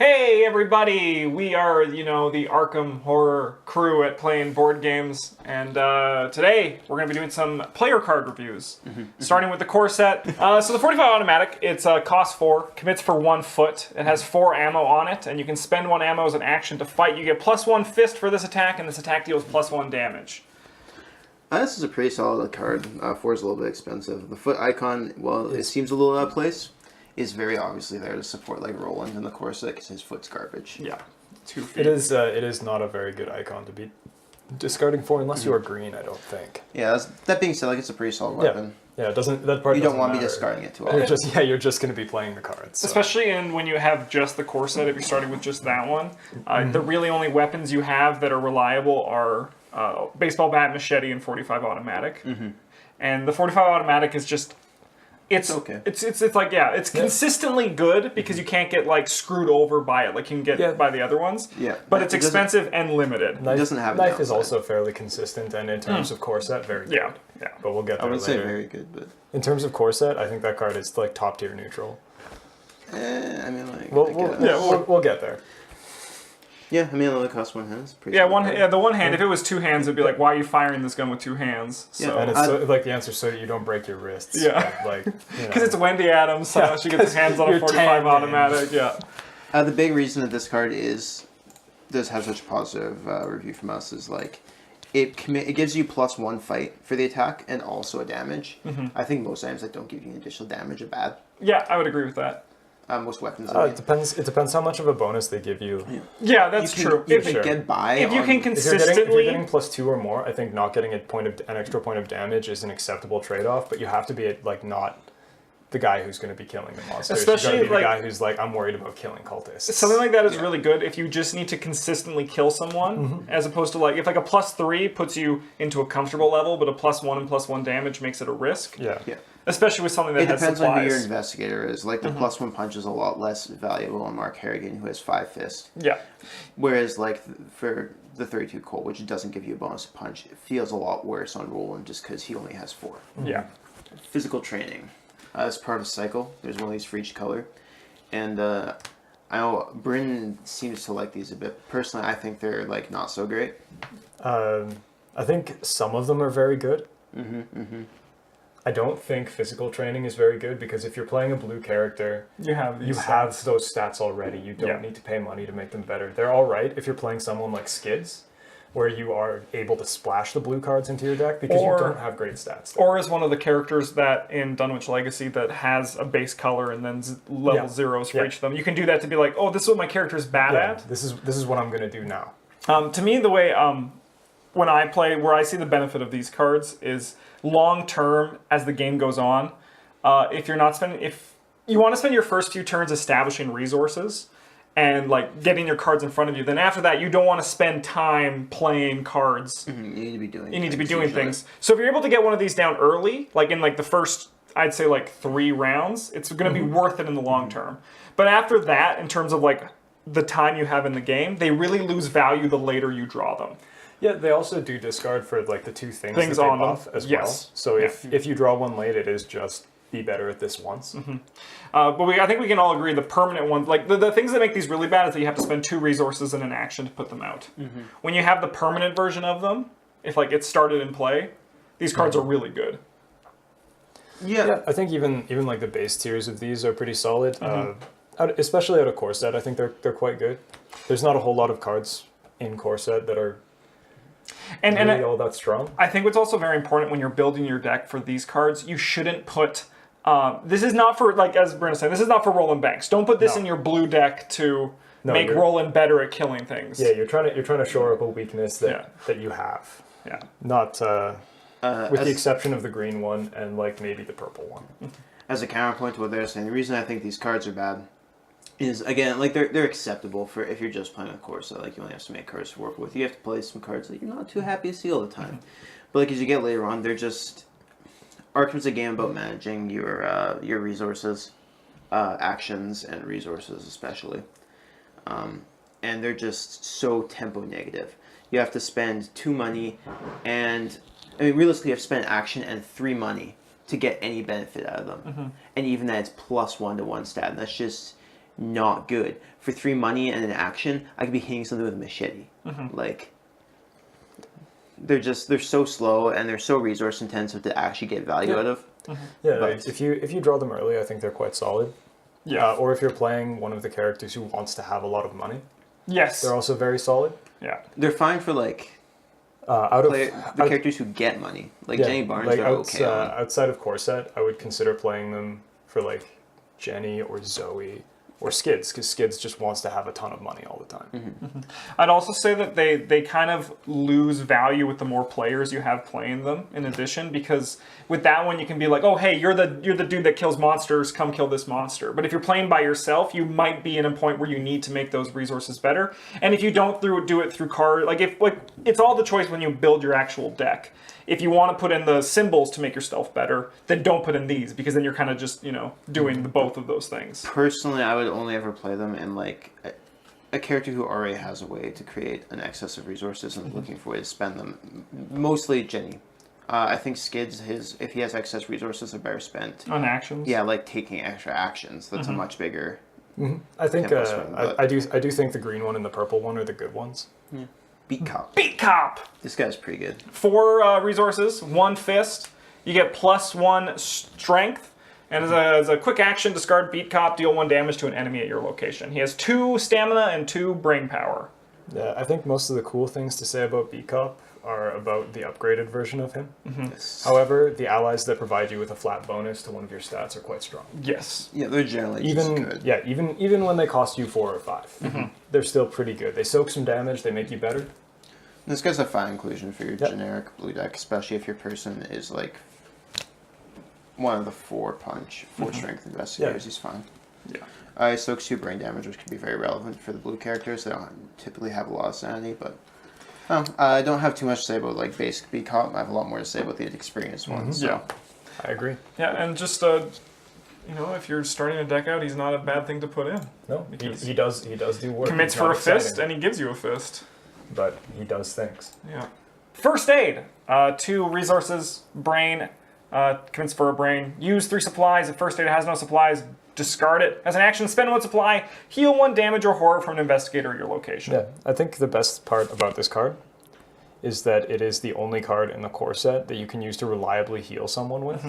Hey everybody, we are, the Arkham Horror crew at Playing Board Games, and today we're going to be doing some player card reviews, starting with the core set. So the 45 automatic, it's costs 4, commits for 1 foot, it has 4 ammo on it, and you can spend 1 ammo as an action to fight. You get +1 fist for this attack, and this attack deals +1 damage. This is a pretty solid card. 4 is a little bit expensive. The foot icon, well, it seems a little out of place. Is very obviously there to support like Roland in the core set because his foot's garbage. Yeah, 2 feet. It is not a very good icon to be discarding for unless you are green. I don't think. Yeah, that being said, like it's a pretty solid weapon. Yeah, it doesn't. That part you don't want matter. me discarding it too often. You're just going to be playing the cards. So. Especially when you have just the core set. If you're starting with just that one, the really only weapons you have that are reliable are baseball bat, machete, and 45 automatic. And the 45 automatic is just. It's okay. It's like it's consistently good because you can't get like screwed over by it like you can get by the other ones. Yeah, but it's expensive and limited. Knife, it doesn't have knife is also fairly consistent, and in terms of core set, very good. Yeah. But we'll get there. I would later. say very good, but in terms of core set, I think that card is like top tier neutral. I mean, like we'll get there. Yeah, I mean, it only costs 1 hand. It's pretty the one hand. If it was 2 hands, it'd be like, why are you firing this gun with 2 hands? So. And it's like the answer, so you don't break your wrists. Yeah, like because it's Wendy Adams, so she gets her hands on a 45 automatic. Yeah. The big reason that this card does have such a positive review from us is like it gives you +1 fight for the attack and also a damage. I think most items that don't give you additional damage are bad. Yeah, I would agree with that. Most weapons. It depends. It depends how much of a bonus they give you. Yeah, that's true. You can get by. If you can consistently, if you're getting +2 or more, I think not getting an extra point of damage is an acceptable trade-off. But you have to be like not the guy who's going to be killing the monsters. Especially you gotta be the guy who's like, I'm worried about killing cultists. Something like that is really good if you just need to consistently kill someone, as opposed to like if like a +3 puts you into a comfortable level, but a +1 and +1 damage makes it a risk. Yeah. Especially with something that has supplies. It depends on who your investigator is. Like, the +1 punch is a lot less valuable on Mark Harrigan, who has 5 fists. Yeah. Whereas, like, for the 32 Colt, which doesn't give you a bonus punch, it feels a lot worse on Roland just because he only has 4. Yeah. Physical training. As part of a cycle, there's one of these for each color. And I know Bryn seems to like these a bit. Personally, I think they're, like, not so great. I think some of them are very good. I don't think physical training is very good because if you're playing a blue character, you have those stats already. You don't need to pay money to make them better. They're all right if you're playing someone like Skids, where you are able to splash the blue cards into your deck because you don't have great stats there. Or as one of the characters that in Dunwich Legacy that has a base color and then level zeros for each of them. You can do that to be like, oh, this is what my character's bad at. This is what I'm going to do now. To me, the way when I play, where I see the benefit of these cards is long term as the game goes on. If you want to spend your first few turns establishing resources and like getting your cards in front of you, then after that you don't want to spend time playing cards. You need to be doing. Things. So if you're able to get one of these down early, like in like the first, I'd say like 3 rounds, it's going to be worth it in the long term. But after that, in terms of like the time you have in the game, they really lose value the later you draw them. Yeah, they also do discard for like the 2 things that they on buff them as well. So if you draw one late, it is just be better at this once. But I think we can all agree the permanent ones, like the things that make these really bad is that you have to spend 2 resources and an action to put them out. When you have the permanent version of them, if like it's started in play, these cards are really good. Yeah, I think even like the base tiers of these are pretty solid. Especially out of core set, I think they're quite good. There's not a whole lot of cards in core set that are really all that strong. I think what's also very important when you're building your deck for these cards, you shouldn't put. This is not for, like as Bryn said, this is not for Roland Banks. Don't put this in your blue deck to make Roland better at killing things. Yeah, you're trying to shore up a weakness that you have. Yeah. Not with the exception of the green one and like maybe the purple one. As a counterpoint to what they're saying, the reason I think these cards are bad is, again, like they're acceptable for if you're just playing a core, so like you only have to make cards to work with. You have to play some cards that you're not too happy to see all the time. But like as you get later on, they're just Arkham's a game about managing your resources, actions and resources especially, and they're just so tempo negative. You have to spend 2 money, and I mean realistically, you have to spend action and 3 money to get any benefit out of them, and even that it's +1 to 1 stat. And that's just not good. For 3 money and an action, I could be hitting something with a machete. Like, they're so slow and they're so resource intensive to actually get value out of. Yeah, But- if you draw them early, I think they're quite solid. Yeah. Or if you're playing one of the characters who wants to have a lot of money, Yes. they're also very solid. Yeah. They're fine for, like, the characters who get money. Like, Jenny Barnes, like they're okay on. outside of Corset, I would consider playing them for like Jenny or Zoe or Skids, because Skids just wants to have a ton of money all the time. I'd also say that they kind of lose value with the more players you have playing them in addition, because with that one you can be like, oh hey, you're the dude that kills monsters, come kill this monster. But if you're playing by yourself, you might be in a point where you need to make those resources better. And if you don't do it through card, it's all the choice when you build your actual deck. If you want to put in the symbols to make your stealth better, then don't put in these, because then you're kind of just, doing both of those things. Personally, I would only ever play them in, like, a character who already has a way to create an excess of resources and looking for a way to spend them. Mostly Jenny. I think Skids, if he has excess resources, are better spent On actions? Yeah, like taking extra actions. That's a much bigger. I think Tempo swing, but- I do think the green one and the purple one are the good ones. Beat Cop. Beat Cop! This guy's pretty good. 4 resources, 1 fist. You get +1 strength. And as a quick action, discard Beat Cop, deal 1 damage to an enemy at your location. He has 2 stamina and 2 brain power. Yeah, I think most of the cool things to say about Beat Cop are about the upgraded version of him. Yes. However, the allies that provide you with a flat bonus to one of your stats are quite strong. Yes. Yeah, they're generally just good. Yeah, even when they cost you 4 or 5, they're still pretty good. They soak some damage, they make you better. This guy's a fine inclusion for your generic blue deck, especially if your person is like one of the 4 strength investigators. He's fine. Yeah. Soaks 2 brain damage, which can be very relevant for the blue characters. They don't typically have a lot of sanity, but I don't have too much to say about like basic Beat Cop. I have a lot more to say about the experienced ones. So. Yeah. I agree. Yeah, and just if you're starting a deck out, he's not a bad thing to put in. No, he does do work. Commits He's for not a fist, exciting, and he gives you a fist. but he does things. Yeah. First aid. 2 resources, brain. Commits for a brain. Use 3 supplies. If first aid has no supplies, discard it. As an action, spend 1 supply. Heal 1 damage or horror from an investigator at your location. Yeah, I think the best part about this card is that it is the only card in the core set that you can use to reliably heal someone with.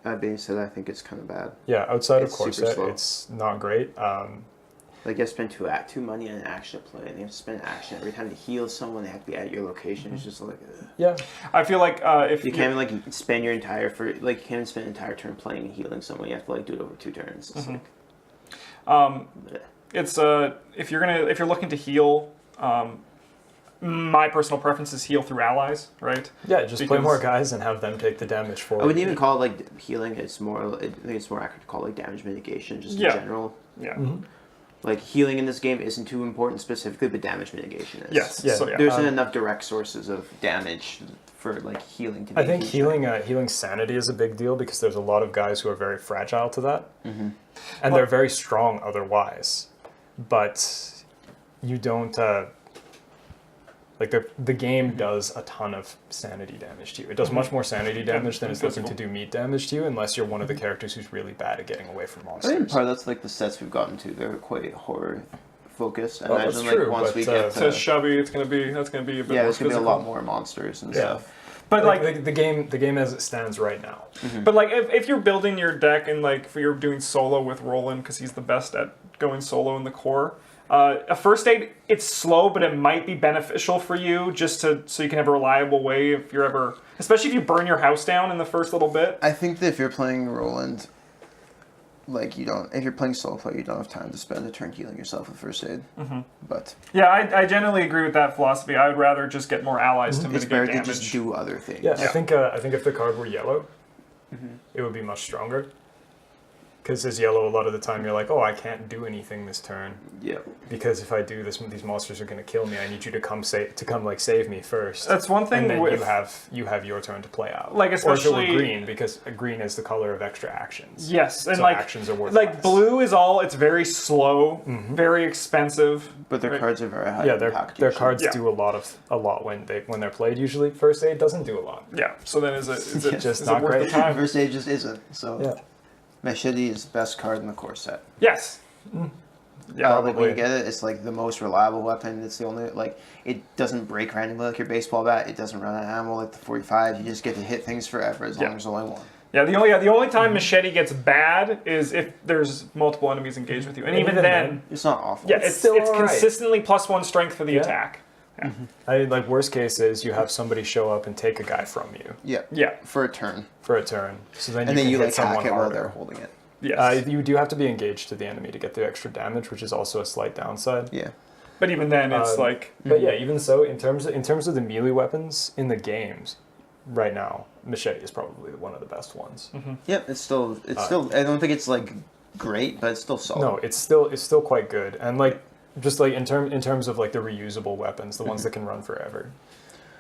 That being said, I think it's kind of bad. Yeah, outside of It's core super set, slow. it's not great. Like, you have to spend 2 money on an action to play, and you have to spend action every time to heal someone. They have to be at your location. It's just like, Yeah, I feel like if you can't even like spend your entire you can't even spend an entire turn playing and healing someone. You have to like do it over 2 turns. It's like, it's if you're looking to heal, my personal preference is heal through allies, right? yeah, just play Because- more guys and have them take the damage for I wouldn't even call it like healing. It's more. I think it's more accurate to call it like damage mitigation, just in general. Yeah. Like, healing in this game isn't too important specifically, but damage mitigation is. Yes. Yeah. So yeah. There's enough direct sources of damage for like healing to be. I think huge. healing sanity is a big deal because there's a lot of guys who are very fragile to that, and they're very strong otherwise, but you don't. Like the game does a ton of sanity damage to you. It does much more sanity damage than it's looking to do meat damage to you, unless you're one of the characters who's really bad at getting away from I monsters. think part of that's like the sets we've gotten to. They're quite horror focused. I Well, imagine that's like true, once but, we get To to Chubby, that's gonna be a bit yeah, more there's gonna be a physical. lot more monsters and stuff. But Like the game as it stands right now. But like if you're building your deck and like if you're doing solo with Roland because he's the best at going solo in the core, a first aid, it's slow, but it might be beneficial for you just so you can have a reliable way if you're ever, especially if you burn your house down in the first little bit. I think that if you're playing Roland, like if you're playing solo play, you don't have time to spend a turn healing yourself with first aid. But Yeah, I generally agree with that philosophy. I would rather just get more allies to it's mitigate better damage. to just do other things. Yeah, I think if the card were yellow, it would be much stronger. Because as yellow, a lot of the time you're like, oh, I can't do anything this turn Yeah. because if I do this, these monsters are going to kill me. I need you to come save me first. That's one thing And then with you have your turn to play out. Like, or if it especially- were green, because green is the color of extra actions. yes, and So like actions are worth like less. blue is it's very slow, very expensive. But their Right. cards are very high Yeah, impact. their usually. cards Yeah. do a lot when they're played. Usually, first aid doesn't do a lot. Yeah. So then is it Just is not it worth great. the time? First aid just isn't. So Yeah. Machete is the best card in the core set. Yes. Yeah, like when you get it, it's like the most reliable weapon. It's the only, like, it doesn't break randomly like your baseball bat. It doesn't run out of ammo like the 45. You just get to hit things forever as long as there's only one. Yeah, the only time Machete gets bad is if there's multiple enemies engaged with you, and even then, it's not awful. Yeah, it's consistently +1 strength for the attack. Yeah. Like worst case is you have somebody show up and take a guy from you. Yeah. For a turn. So then and you then can you hit like someone hack it while harder. they're holding it. Yes. You do have to be engaged to the enemy to get the extra damage, which is also a slight downside. Yeah. But even then, it's like. But yeah, even so, in terms of the melee weapons in the games, right now, Machete is probably one of the best ones. Yep. It's still. I don't think it's like great, but it's still solid. No, it's still quite good, and like just like in terms of like the reusable weapons, the ones that can run forever.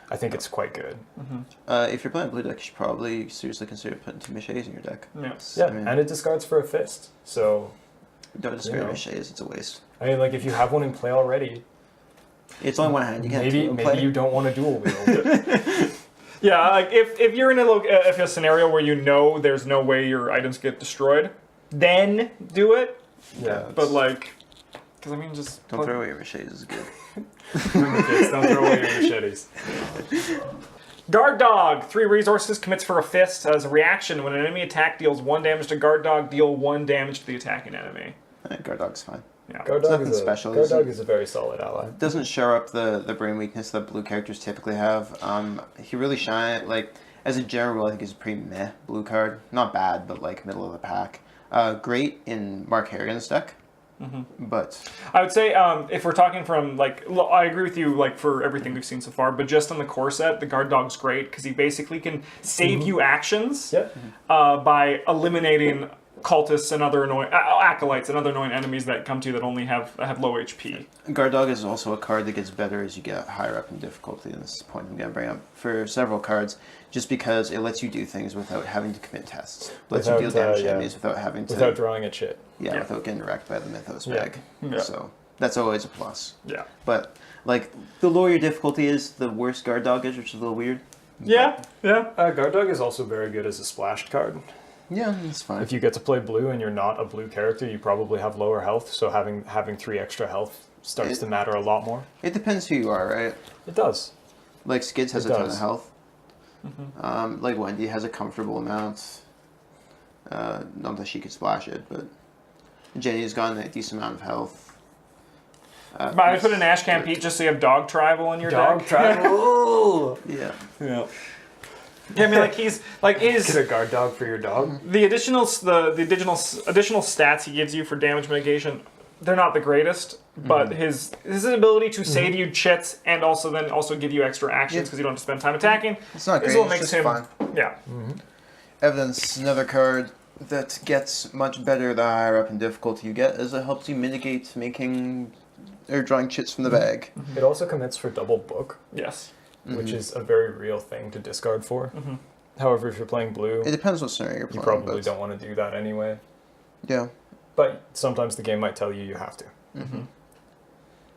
I think it's quite good. If you're playing blue deck, you should probably seriously consider putting 2 machetes in your deck. Yes. Yeah, and it discards for a fist. So don't discard machetes; it's a waste. I mean, like if you have one in play already, it's only one hand. You can't. Maybe you don't want to dual wield. Yeah, like if you're in a scenario where you know there's no way your items get destroyed, then do it. Yeah, but like, because I mean, just don't throw away your machetes. Is good. Kids, don't throw away your machetes. Guard Dog, 3 resources, commits for a fist. As a reaction, when an enemy attack deals 1 damage to Guard Dog, deal 1 damage to the attacking enemy. Guard Dog's fine. Yeah. Guard Dog is a very solid ally. Doesn't show up the brain weakness that blue characters typically have. He really shine like as a general rule. I think he's a pretty meh blue card. Not bad, but like middle of the pack. Great in Mark Harrigan's deck. But I would say if we're talking from like, I agree with you like for everything we've seen so far, but just on the core set, the Guard Dog's great because he basically can save you actions by eliminating cultists and other annoying acolytes and other annoying enemies that come to you that only have low HP. Guard Dog is also a card that gets better as you get higher up in difficulty, and this is the point I'm going to bring up for several cards, just because it lets you do things without having to commit tests. Lets you deal damage to enemies without having to... Without drawing a chit. Yeah, without getting wrecked by the Mythos bag. Yeah. So that's always a plus. Yeah. But, like, the lower your difficulty is, the worse Guard Dog is, which is a little weird. Yeah, yeah. Guard Dog is also very good as a splashed card. Yeah, that's fine. If you get to play blue and you're not a blue character, you probably have lower health, so having 3 extra health starts to matter a lot more. It depends who you are, right? It does. Like, Skids has a ton of health. Like, Wendy has a comfortable amount. Not that she could splash it, but Jenny's got a decent amount of health. I put an Ashcan Pete just so you have Dog Tribal in your deck. Dog Tribal! Yeah. Yeah. Yeah, I mean, like he's like Get a Guard Dog for your dog. The additional stats he gives you for damage mitigation, they're not the greatest, but his ability to save you chits and also give you extra actions because you don't have to spend time attacking. It's not great. Is what it's makes just him fun. Yeah. Evidence, another card that gets much better the higher up in difficulty you get, as it helps you mitigate making or drawing chits from the bag. It also commits for double book. Yes. Which is a very real thing to discard for. However, if you're playing blue, it depends what scenario you're playing. You probably don't want to do that anyway. Yeah. But sometimes the game might tell you have to.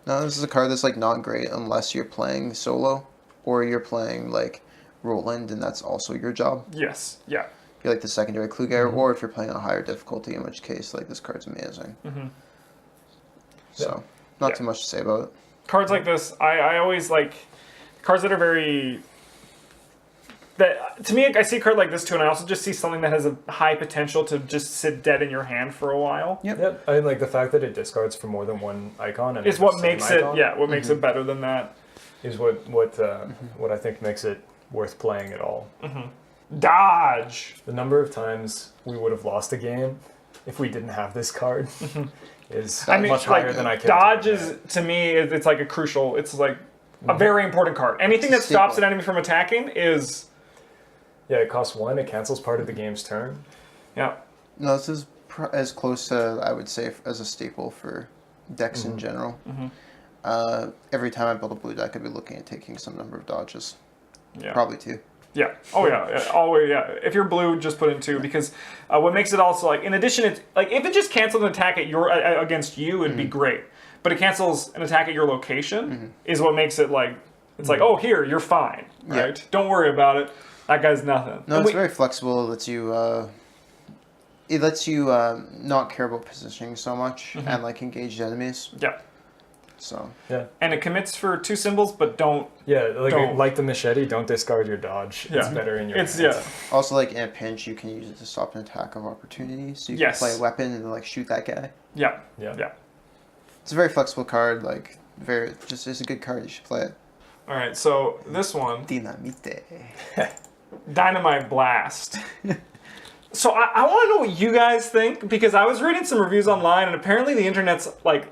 Now, this is a card that's like not great unless you're playing solo or you're playing like Roland, and that's also your job. Yes. Yeah. You're like the secondary clue guy, or if you're playing a higher difficulty, in which case like this card's amazing. So, not too much to say about it. Cards like this, I always like cards that are very. That to me, I see a card like this too, and I also just see something that has a high potential to just sit dead in your hand for a while. Yep. I mean, like the fact that it discards for more than one icon, and is what makes it. Yeah, what makes it better than that is what I think makes it worth playing at all. Dodge. The number of times we would have lost a game if we didn't have this card is much higher than I can. Dodge is to me, it's like a crucial. It's like a very important card. Anything that stops an enemy from attacking is. Yeah, it costs 1. It cancels part of the game's turn. Yeah. No, this is as close to, I would say, as a staple for decks in general. Every time I build a blue deck, I'd be looking at taking some number of dodges. Yeah. Probably 2. Yeah. Oh yeah. Always. Yeah. If you're blue, just put in 2 because what makes it also like in addition, it's like if it just cancels an attack at your against you, it'd be great. But it cancels an attack at your location is what makes it like it's like oh here you're fine right don't worry about it. That guy's nothing. No, it's very flexible. It lets you it lets you not care about positioning so much and like engaged enemies. Yeah. So Yeah. And it commits for 2 symbols, but don't. Yeah, Don't. like the machete, don't discard your dodge. It's Yeah. better in your It's hands. also like in a pinch, you can use it to stop an attack of opportunity. So you can play a weapon and then like shoot that guy. Yeah. Yeah. Yeah. It's a very flexible card. Like it's a good card. You should play it. All right. So this one, Dynamite. Dynamite Blast. So I want to know what you guys think, because I was reading some reviews online, and apparently the internet's like,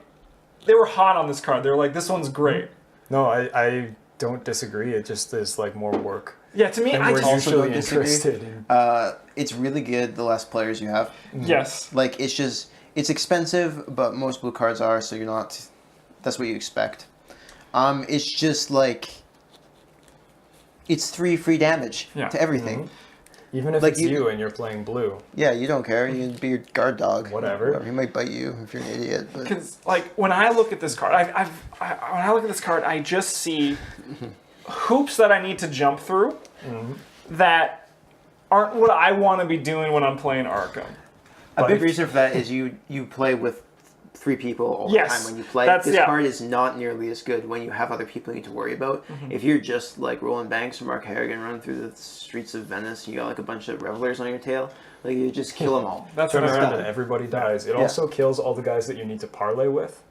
they were hot on this card. They were like, this one's great. No, I don't disagree. It just is like more work. Yeah, to me, And I we're just also usually don't disagree. interested in... It's really good the less players you have. yes. Like it's expensive, but most blue cards are, so you're not. That's what you expect. It's just like it's 3 free damage to everything. Even if Like it's you and you're playing blue. Yeah, you don't care. You can be your guard dog. Whatever. He might bite you if you're an idiot. But Because like when I look at this card, when I look at this card, I just see hoops that I need to jump through that aren't what I want to be doing when I'm playing Arkham. a big reason for that is you play with 3 people all the Yes, time when you play. that's- This yeah. card is not nearly as good when you have other people you need to worry about. If you're just like rolling banks or Mark Harrigan running through the streets of Venice, you got like a bunch of revelers on your tail, like you just kill them all. That's Turn what around I'm and everybody dies. It also kills all the guys that you need to parlay with.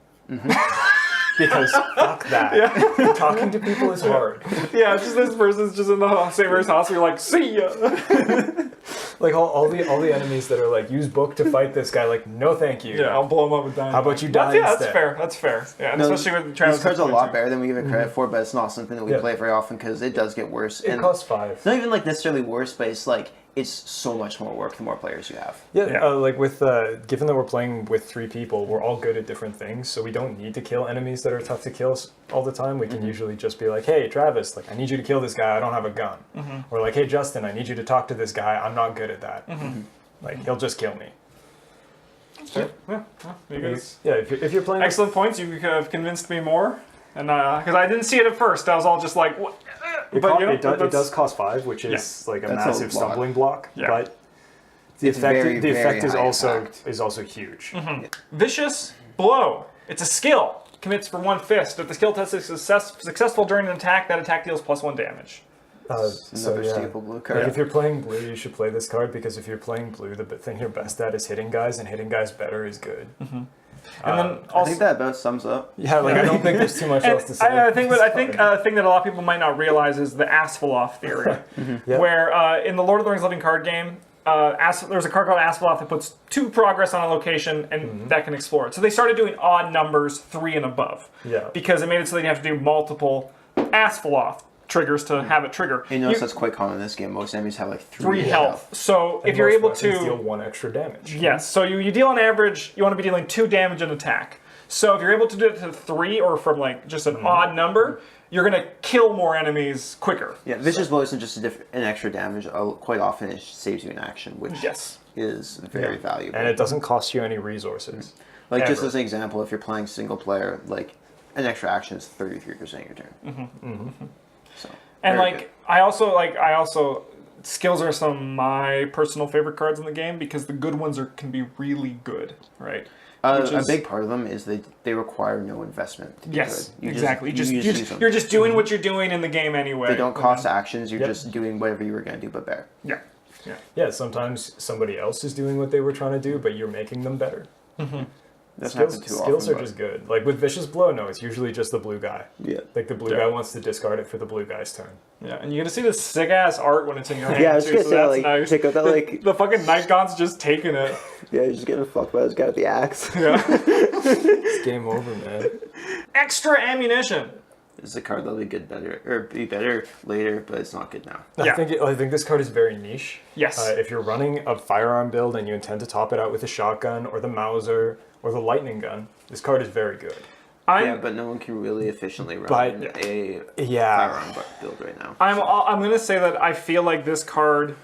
Because fuck that. Talking to people is hard. Yeah, it's just this person's just in the Saber's house. You're like, see ya. Like all the enemies that are like, use book to fight this guy. Like, no, thank you. Yeah, I'll blow him up with dynamite. How about you die That's instead? fair. That's fair. Yeah, and No, especially with Travis. This card's a lot better than we give it credit for, but it's not something that we play very often because it does get worse. It And costs 5. it's not even like necessarily worse, but it's like it's so much more work the more players you have. Yeah, like with given that we're playing with 3 people, we're all good at different things, so we don't need to kill enemies that are tough to kill all the time. We can usually just be like, "Hey, Travis, like I need you to kill this guy. I don't have a gun." Or like, "Hey, Justin, I need you to talk to this guy. I'm not good at that. Like he'll just kill me." Sure. Yeah. You guys. Yeah, if you're playing, Excellent points. You have convinced me more, and because I didn't see it at first, I was all just like, "What?" But it does cost 5, which is like a That's a massive lot. stumbling block. Yeah. But It's very, the effect very is high also impact. huge. Vicious Blow. It's a skill. Commits for 1 fist. If the skill test is successful during an attack, that attack deals +1 damage. So yeah, staple blue card. like if you're playing blue, you should play this card because if you're playing blue, the thing you're best at is hitting guys, and hitting guys better is good. And then I also, think that about sums up. Yeah, like I don't think there's too much else to say. I think a thing that a lot of people might not realize is the Asphalov theory, Yeah. where in the Lord of the Rings Living Card game, there's a card called Asphalov that puts 2 progress on a location and that can explore it. So they started doing odd numbers, 3 and above, because it made it so that you have to do multiple Asphalov triggers to have it trigger. You notice that's quite common in this game. Most enemies have like 3 health. So if you're able to deal 1 extra damage. yes, so you deal on average, you want to be dealing 2 damage an attack. So if you're able to do it to 3 or from like just an odd number, you're going to kill more enemies quicker. Yeah, Vicious Blow isn't just an extra damage. Quite often it saves you an action, which is very valuable. And it doesn't cost you any resources. Like just ever. as an example, if you're playing single player, like an extra action is 33% of your turn. So, And very like I also skills are some of my personal favorite cards in the game because the good ones can be really good, right? good. A big part of them is they require no investment to be Yes, good. exactly. Use them. You're just doing what you're doing in the game anyway. They don't cost actions. You're just doing whatever you were going to do, but better. Yeah. Yeah, sometimes somebody else is doing what they were trying to do, but you're making them better. Doesn't happen too Skills often, are just good. Like with Vicious Blow, no, it's usually just the blue guy. Yeah. Like the blue guy wants to discard it for the blue guy's turn. Yeah, and you get to see this sick ass art when it's in your hand. Yeah, I was too, gonna so say, that's like, nice. check out that, like- the fucking Nightgaun's just taking it. Yeah, you're just getting fucked by this guy with the axe. Yeah. It's game over, man. Extra ammunition. This is a card that'll be better later, but it's not good now. Yeah. I think this card is very niche. Yes. If you're running a firearm build and you intend to top it out with a shotgun or the Mauser or the lightning gun, this card is very good. Yeah, but no one can really efficiently run a firearm build right now. I'm gonna say that I feel like this card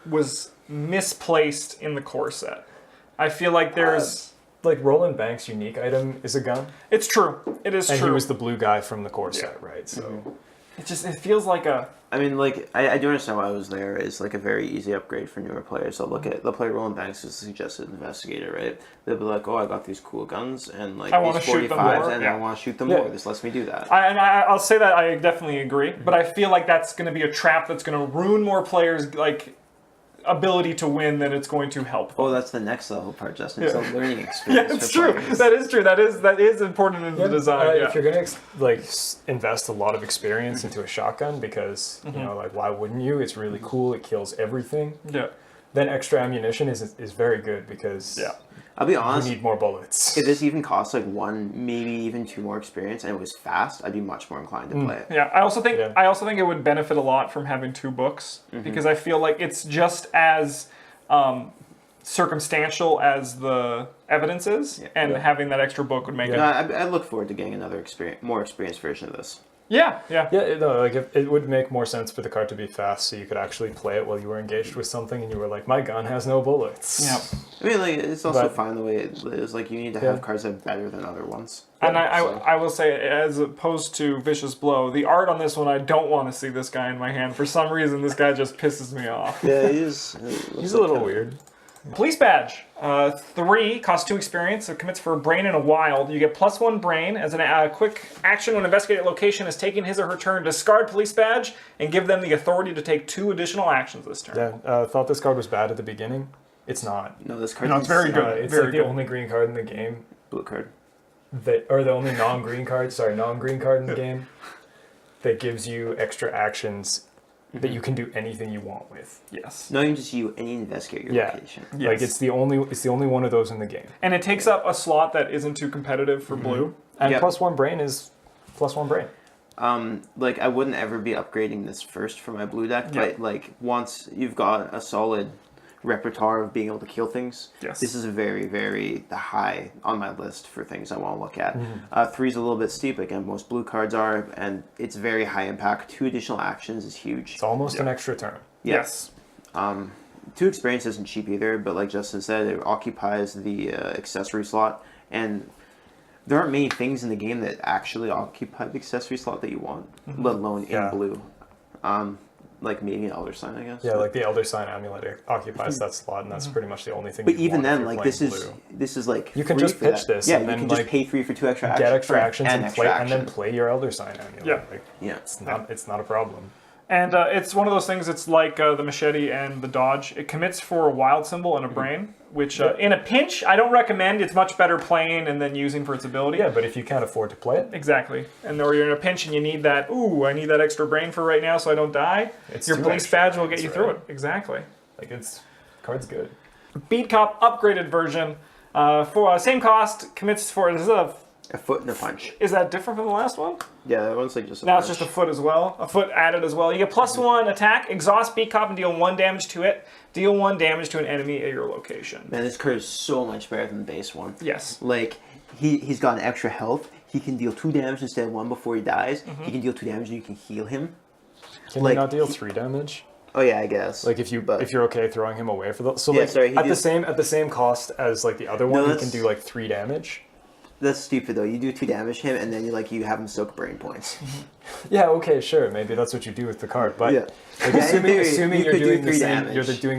was misplaced in the core set. I feel like there's Like Roland Banks' unique item is a gun. it's true. It is And true. he was the blue guy from the core set, right? So it feels like a... I mean, like, I do understand why I was there. It's like a very easy upgrade for newer players. They'll play Roland Banks as a suggested investigator, right? They'll be like, oh, I got these cool guns and like I these 45s, and I want to shoot them more. This lets me do that. I'll say that I definitely agree, but I feel like that's going to be a trap that's going to ruin more players' like ability to win than it's going to help them. Oh, that's the next level part, Justin. It's a learning experience. Yeah, it's true. Players. That is true. That is important in the design. If you're gonna invest a lot of experience into a shotgun, because you know, like, why wouldn't you? It's really cool. It kills everything. Yeah. Then extra ammunition is very good because I'll be honest, you need more bullets. if this even costs like 1, maybe even 2 more experience, and it was fast, I'd be much more inclined to play it. Yeah, I also think it would benefit a lot from having 2 books because I feel like it's just as circumstantial as the evidence is, and having that extra book would make it. I look forward to getting another more experienced version of this. Yeah. It would make more sense for the card to be fast, so you could actually play it while you were engaged with something, and you were like, "My gun has no bullets." Yeah. I mean, like, it's also fine the way it is. Like, you need to have cards that are better than other ones. And I will say, as opposed to Vicious Blow, the art on this one, I don't want to see this guy in my hand. For some reason, this guy just pisses me off. Yeah, he's a little weird. Police Badge. 3, costs 2 experience. It commits for Brain in a Wild. You get +1 Brain. As a quick action when investigating a location is taking his or her turn, discard Police Badge and give them the authority to take 2 additional actions this turn. Yeah, thought this card was bad at the beginning. It's not. No, this card it's very good. It's very like good. the only green card in the game. Blue card. Or the only non-green card in the game that gives you extra actions that you can do anything you want with. Yes. No, you can just any investigate your location. Yes. Like, it's the only one of those in the game. And it takes up a slot that isn't too competitive for blue. And +1 Brain is +1 Brain. Like, I wouldn't ever be upgrading this first for my blue deck, but like once you've got a solid repertoire of being able to kill things, this is very, very high on my list for things I want to look at. 3's a little bit steep, again, most blue cards are, and it's very high impact. 2 additional actions is huge. It's almost an extra turn. Yes. 2 experience isn't cheap either, but like Justin said, it occupies the accessory slot, and there aren't many things in the game that actually occupy the accessory slot that you want, let alone in blue. Like maybe an Elder Sign, I guess. Yeah, like the Elder Sign Amulet occupies that slot, and that's pretty much the only thing. But even then, like, this is like you can just pitch this. Yeah, and then you can like just pay 3 for 2 extra actions. Get extra actions and then play your Elder Sign Amulet. Yeah, it's not a problem. And it's one of those things, it's like the Machete and the Dodge. It commits for a Wild Symbol and a Brain, which in a pinch, I don't recommend. It's much better playing and then using for its ability. Yeah, but if you can't afford to play it. Exactly. And or you're in a pinch and you need that, I need that extra Brain for right now so I don't die. Your Police Badge will get you through it. Exactly. Like, card's good. Beat Cop upgraded version. For same cost, commits for, this is a foot and a punch. Is that different from the last one? Yeah, that one's like just a Now punch. it's just a foot as well. A foot added as well. You get +1 attack, exhaust Beat Cop and deal 1 damage to it. Deal 1 damage to an enemy at your location. Man, this card is so much better than the base one. Yes. Like, he's got an extra health. He can deal 2 damage instead of 1 before he dies. He can deal 2 damage and you can heal him. Can you not deal 3 damage? Oh yeah, I guess. Like, if you're okay throwing him away for the at the same cost as like the other one, he can do like 3 damage. That's stupid though. You do 2 damage him, and then you have him soak brain points. Yeah, okay, sure. Maybe that's what you do with the card, but like, assuming you're doing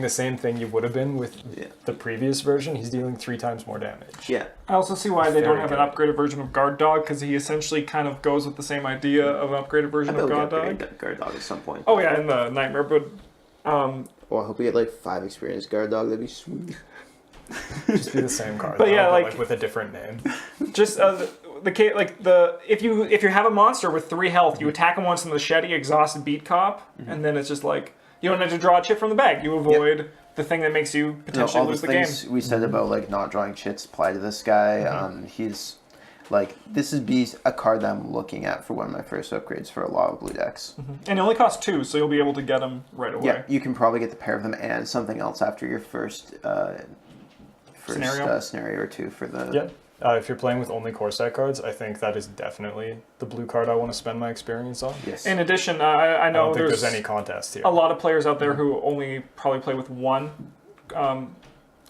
the same thing you would have been with the previous version, he's dealing 3 times more damage. Yeah. I also see why they don't have an upgraded version of Guard Dog, because he essentially kind of goes with the same idea of an upgraded version of Guard Dog. Guard Dog at some point. Oh yeah, in the Nightmare, but well, I hope we get like 5 experience Guard Dog. That'd be sweet. Just be the same card, but though, like with a different name. Just if you have a monster with 3 health, you attack him once in the Machete, exhaust, and Beat Cop, and then it's just like you don't have to draw a chip from the bag. You avoid the thing that makes you potentially lose the game. We said about like not drawing chits apply to this guy. He's like, this would be a card that I'm looking at for one of my first upgrades for a lot of blue decks. And it only costs 2, so you'll be able to get them right away. Yeah, you can probably get the pair of them and something else after your first scenario or 2 for the... Yeah. If you're playing with only core set cards, I think that is definitely the blue card I want to spend my experience on. Yes. In addition, I know don't think there's any contest here. A lot of players out there who only probably play with 1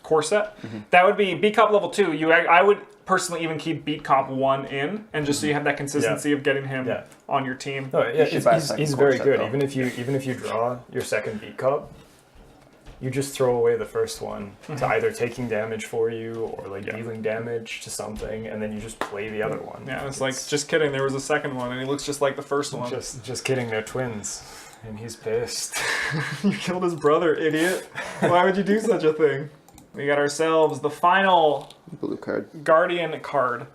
core set. That would be beat cop level 2. I would personally even keep beat cop 1 in, and just so you have that consistency of getting him on your team. Oh, yeah, he's very good. Though. Even if you draw your second beat cop, you just throw away the first one to either taking damage for you or like dealing damage to something, and then you just play the other one. Yeah, it's like, just kidding, there was a second one, and he looks just like the first one. Just kidding, they're twins, and he's pissed. You killed his brother, idiot. Why would you do such a thing? We got ourselves the final blue card. Guardian card.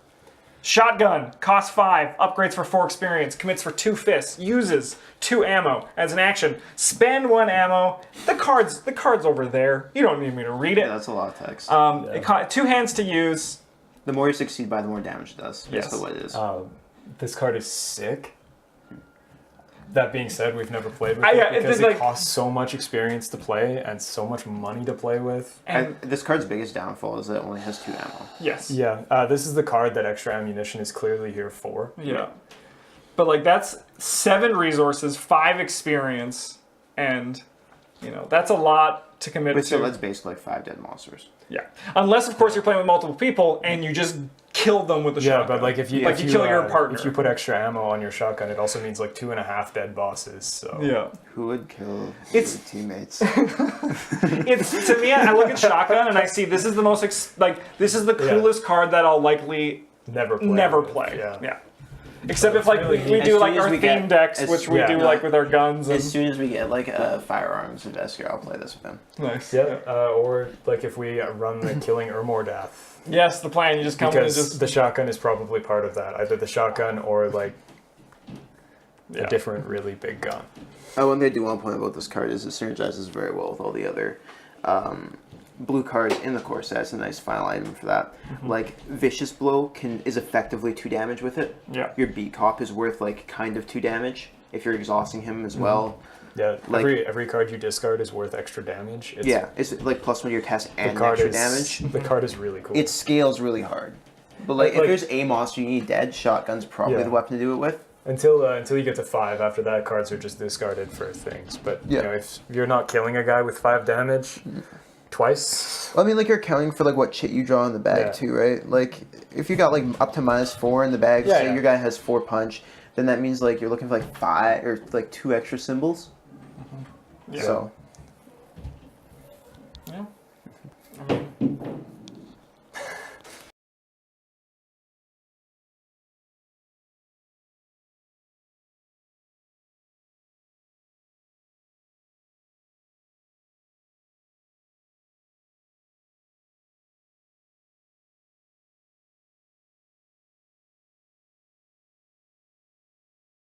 Shotgun, costs 5, upgrades for 4 experience, commits for 2 fists, uses 2 ammo as an action. Spend 1 ammo. The card's over there. You don't need me to read it. Yeah, that's a lot of text. 2 hands to use. The more you succeed by, the more damage it does. That's what it is. This card is sick. That being said, we've never played with it because it costs so much experience to play and so much money to play with. And this card's biggest downfall is that it only has 2 ammo. Yes. Yeah, this is the card that extra ammunition is clearly here for. Yeah. But like, that's 7 resources, 5 experience, and that's a lot to commit to. So that's basically like 5 dead monsters. Yeah. Unless, of course, you're playing with multiple people and you just kill them with the shotgun. Yeah, but like if you kill your partner. If you put extra ammo on your shotgun, it also means like 2.5 dead bosses. So yeah. Who would kill your teammates? It's, to me, I look at shotgun and I see this is the most this is the coolest card that I'll likely never play. Yeah. Except if like we do like our theme decks, which we do like with our guns. As soon as we get like a firearms investigator, I'll play this with him. Nice. Yeah. Or like if we run the killing Urmordath. Yes, the plan. You just come in and just... the shotgun is probably part of that. Either the shotgun or like a different really big gun. One thing I do want to point out about this card is it synergizes very well with all the other blue cards in the core set. It's a nice final item for that. Like Vicious Blow is effectively 2 damage with it. Yeah. Your beat cop is worth like kind of 2 damage if you're exhausting him as well. Yeah, like, every card you discard is worth extra damage. It's like +1 to your test and extra damage. The card is really cool. It scales really hard. But like if there's a monster you need dead, shotgun's probably the weapon to do it with. Until you get to 5, after that, cards are just discarded for things. But if you're not killing a guy with 5 damage twice... Well, I mean, like, you're accounting for like what chit you draw in the bag too, right? Like, if you got like up to -4 in the bag, say your guy has 4 punch, then that means like you're looking for like 5 or like 2 extra symbols. Yeah. So